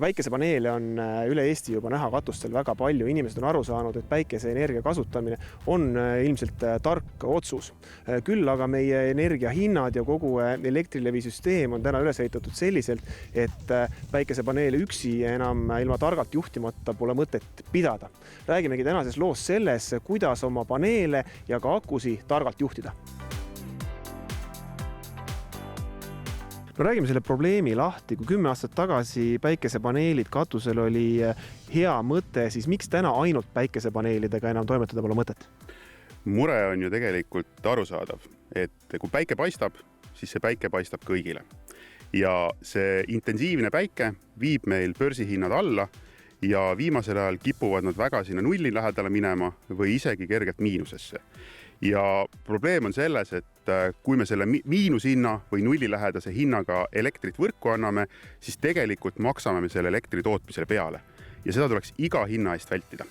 Päikesepaneele on üle Eesti juba näha katustel väga palju. Inimesed on aru saanud, et päikeseenergia kasutamine on ilmselt tark otsus. Küll aga meie energiahinnad ja kogu elektrilevisüsteem on täna üles ehitatud selliselt, et päikesepaneele üksi enam ilma targalt juhtimata pole mõtet pidada. Räägimegi tänases loos selles, kuidas oma paneele ja ka akusi targalt juhtida. No räägime selle probleemi lahti. Kui 10 aastat tagasi päikesepaneelid katusel oli hea mõte, siis miks täna ainult päikesepaneelidega enam toimetada pole mõtet? Mure on ju tegelikult arusaadav, et kui päike paistab, siis see päike paistab kõigile. Ja see intensiivne päike viib meil börsihinnad alla ja viimasel ajal kipuvad nad väga sinna nulli lähedale minema või isegi kergelt miinusesse. Ja probleem on selles, et kui me selle miinushinna või nullilähedase hinnaga elektrit võrku anname, siis tegelikult maksame me selle elektri tootmisele peale. Ja seda tuleks iga hinna eest vältida.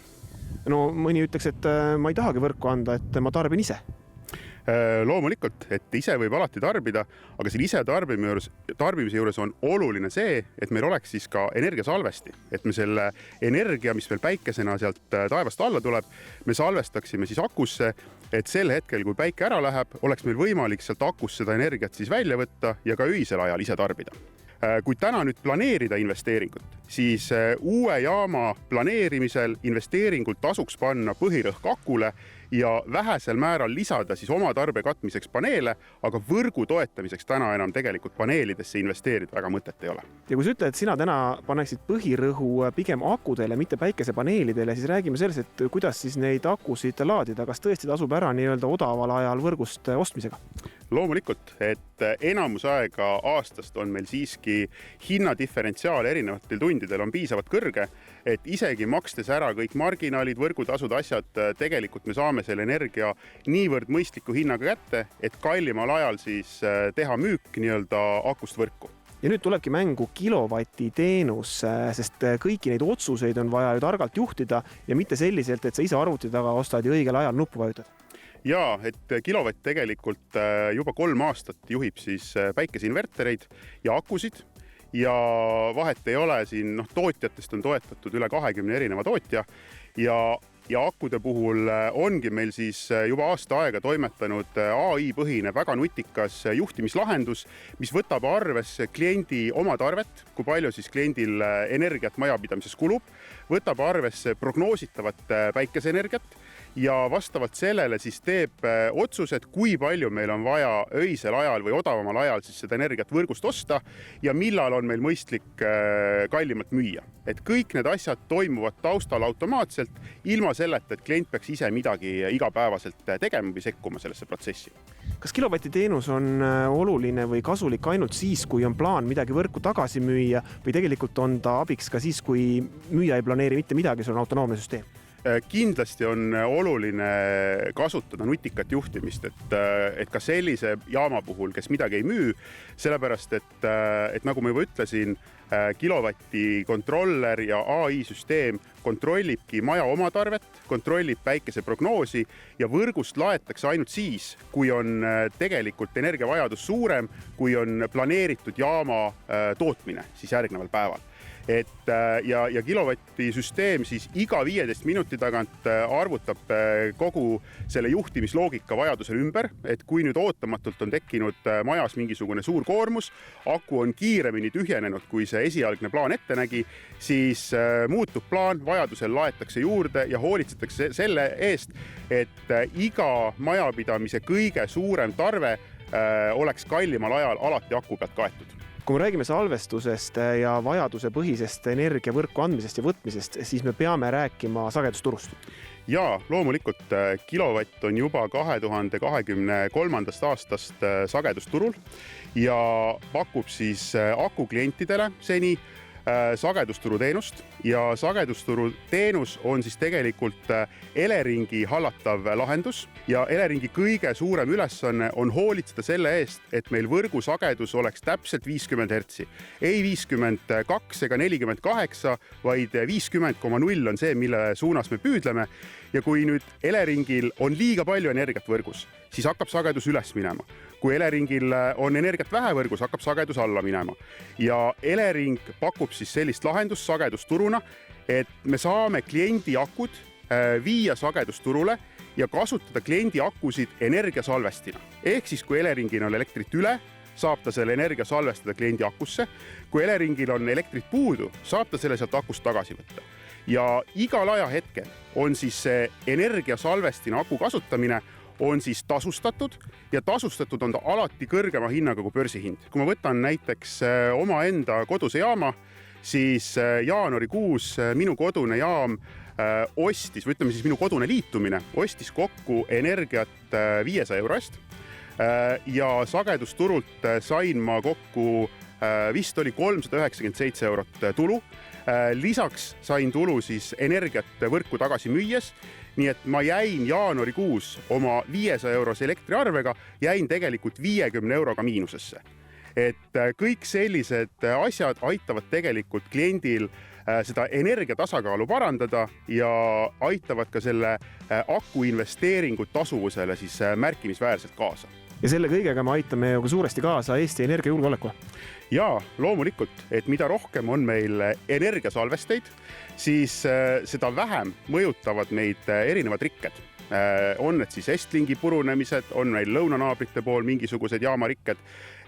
No mõni ütleks, et ma ei tahagi võrku anda, et ma tarbin ise. Loomulikult, et ise võib alati tarbida, aga siin ise tarbimise juures on oluline see, et meil oleks siis ka energiasalvesti, et me selle energia, mis meil päikesena sealt taevast alla tuleb, me salvestaksime siis akusse, et sel hetkel, kui päike ära läheb, oleks meil võimalik sealt akust seda energiat siis välja võtta ja ka öisel ajal ise tarbida. Kui täna nüüd planeerida investeeringut, siis uue jaama planeerimisel investeeringult tasuks panna põhirõhk akule ja vähesel määral lisada siis oma tarbe katmiseks paneele, aga võrgu toetamiseks täna enam tegelikult paneelidesse investeerida väga mõtet ei ole. Ja kui sa ütled, et sina täna paneksid põhirõhu pigem akudele, mitte päikesepaneelidele, siis räägime sellest, et kuidas siis neid akusid laadida. Kas tõesti tasub ära nii-öelda odaval ajal võrgust ostmisega? Loomulikult, et enamus aega aastast on meil siiski hinnadiferentsiaal erinevatel tundidel on piisavalt kõrge, et isegi makstes ära kõik marginaalid, võrgutasud, asjad, tegelikult me saame selle energia niivõrd mõistliku hinnaga kätte, et kallimal ajal siis teha müük nii-öelda akust võrku. Ja nüüd tulebki mängu kilovati teenus, sest kõiki neid otsuseid on vaja ju targalt juhtida ja mitte selliselt, et sa ise arvuti taga ostad ja õigel ajal nuppu vajutad. Ja, et kilovatt tegelikult juba 3 aastat juhib siis päikeseinvertereid ja akusid ja vahet ei ole siin, tootjatest on toetatud üle 20 erineva tootja ja akude puhul ongi meil siis juba aasta aega toimetanud AI-põhine väga nutikas juhtimislahendus, mis võtab arvesse kliendi oma tarvet, kui palju siis kliendil energiat majapidamises kulub, võtab arvesse prognoositavat päikeseenergiat ja vastavalt sellele siis teeb otsused, kui palju meil on vaja öisel ajal või odavamal ajal siis seda energiat võrgust osta ja millal on meil mõistlik kallimalt müüa. Et kõik need asjad toimuvad taustal automaatselt, ilma selleta, et klient peaks ise midagi igapäevaselt tegema või sekkuma sellesse protsessi. Kas kilovati teenus on oluline või kasulik ainult siis, kui on plaan midagi võrku tagasi müüa või tegelikult on ta abiks ka siis, kui müüja ei planeeri mitte midagi, sul on autonoomne süsteem? Kindlasti on oluline kasutada nutikat juhtimist, et ka sellise jaama puhul, kes midagi ei müü, sellepärast, et nagu ma juba ütlesin, kilovati kontroller ja AI-süsteem kontrollibki maja oma tarvet, kontrollib päikese prognoosi ja võrgust laetakse ainult siis, kui on tegelikult energiavajadus suurem, kui on planeeritud jaama tootmine siis järgneval päeval. Ja kilovati süsteem siis iga 15 minuti tagant arvutab kogu selle juhtimisloogika vajadusel ümber, et kui nüüd ootamatult on tekkinud majas mingisugune suur koormus, aku on kiiremini tühjenenud, kui see esialgne plaan ette nägi, siis muutub plaan, vajadusel laetakse juurde ja hoolitsetakse selle eest, et iga majapidamise kõige suurem tarve oleks kallimal ajal alati aku pealt kaetud. Kui me räägime salvestusest ja vajaduse põhisest energiavõrku andmisest ja võtmisest, siis me peame rääkima sagedusturust. Ja loomulikult kilovatt on juba 2023. aastast sagedusturul ja pakub siis akuklientidele seni sagedusturu teenust ja sagedusturu teenus on siis tegelikult Eleringi hallatav lahendus ja Eleringi kõige suurem ülesanne on hoolitseda selle eest, et meil võrgu sagedus oleks täpselt 50 hertsi. Ei 52 ega 48, vaid 50,0 on see, mille suunas me püüdleme ja kui nüüd Eleringil on liiga palju energiat võrgus, siis hakkab sagedus üles minema. kui Eleringil on energiat vähe võrgus, hakkab sagedus alla minema ja Elering pakub siis sellist lahendust sagedusturuna, et me saame kliendi akud viia sagedusturule ja kasutada kliendi akusid energiasalvestina. Ehk siis, kui Eleringil on elektrit üle, saab ta selle energia salvestada kliendi akusse. Kui Eleringil on elektrit puudu, saab ta selle sealt akust tagasi võtta. Ja igal ajahetkel on siis see energiasalvestina aku kasutamine on siis tasustatud ja tasustatud on ta alati kõrgema hinnaga kui börsihind. Kui ma võtan näiteks oma enda koduse jaama, siis jaanuarikuus minu kodune jaam ostis, või ütleme siis minu kodune liitumine, ostis kokku energiat 500 eurost ja sagedusturult sain ma kokku vist oli 397 eurot tulu. Lisaks sain tulu siis energiat võrku tagasi müües, nii et ma jäin jaanuarikuus oma 500 euros elektriarvega, jäin tegelikult 50 euroga miinusesse. Et kõik sellised asjad aitavad tegelikult kliendil seda energiatasakaalu parandada ja aitavad ka selle aku investeeringu tasuvusele siis märkimisväärselt kaasa. Ja selle kõigega me aitame ju suuresti kaasa Eesti energiajulgeolekule. Jaa, loomulikult, et mida rohkem on meil energiasalvesteid, siis seda vähem mõjutavad meid erinevad rikked. On need siis Estlingi purunemised, on meil lõunanaabrite pool mingisugused jaamarikked,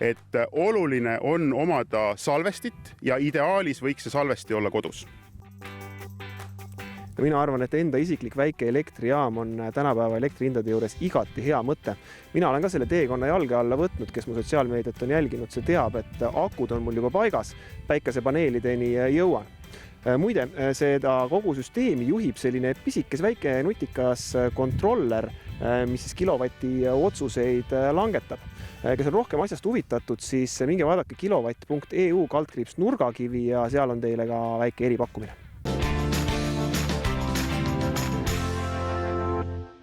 et oluline on omada salvestit ja ideaalis võiks see salvesti olla kodus. Mina arvan, et enda isiklik väike elektrijaam on tänapäeva elektrihindade juures igati hea mõte. Mina olen ka selle teekonna jalge alla võtnud, kes mu sotsiaalmeediat on jälginud, see teab, et akud on mul juba paigas, päikesepaneelideni jõuan. Muide, seda kogu süsteemi juhib selline pisikes väike nutikas kontroller, mis siis kilovati otsuseid langetab. Kes on rohkem asjast huvitatud, siis minge vaadake kilovatt.eu/nurgakivi ja seal on teile ka väike eripakkumine.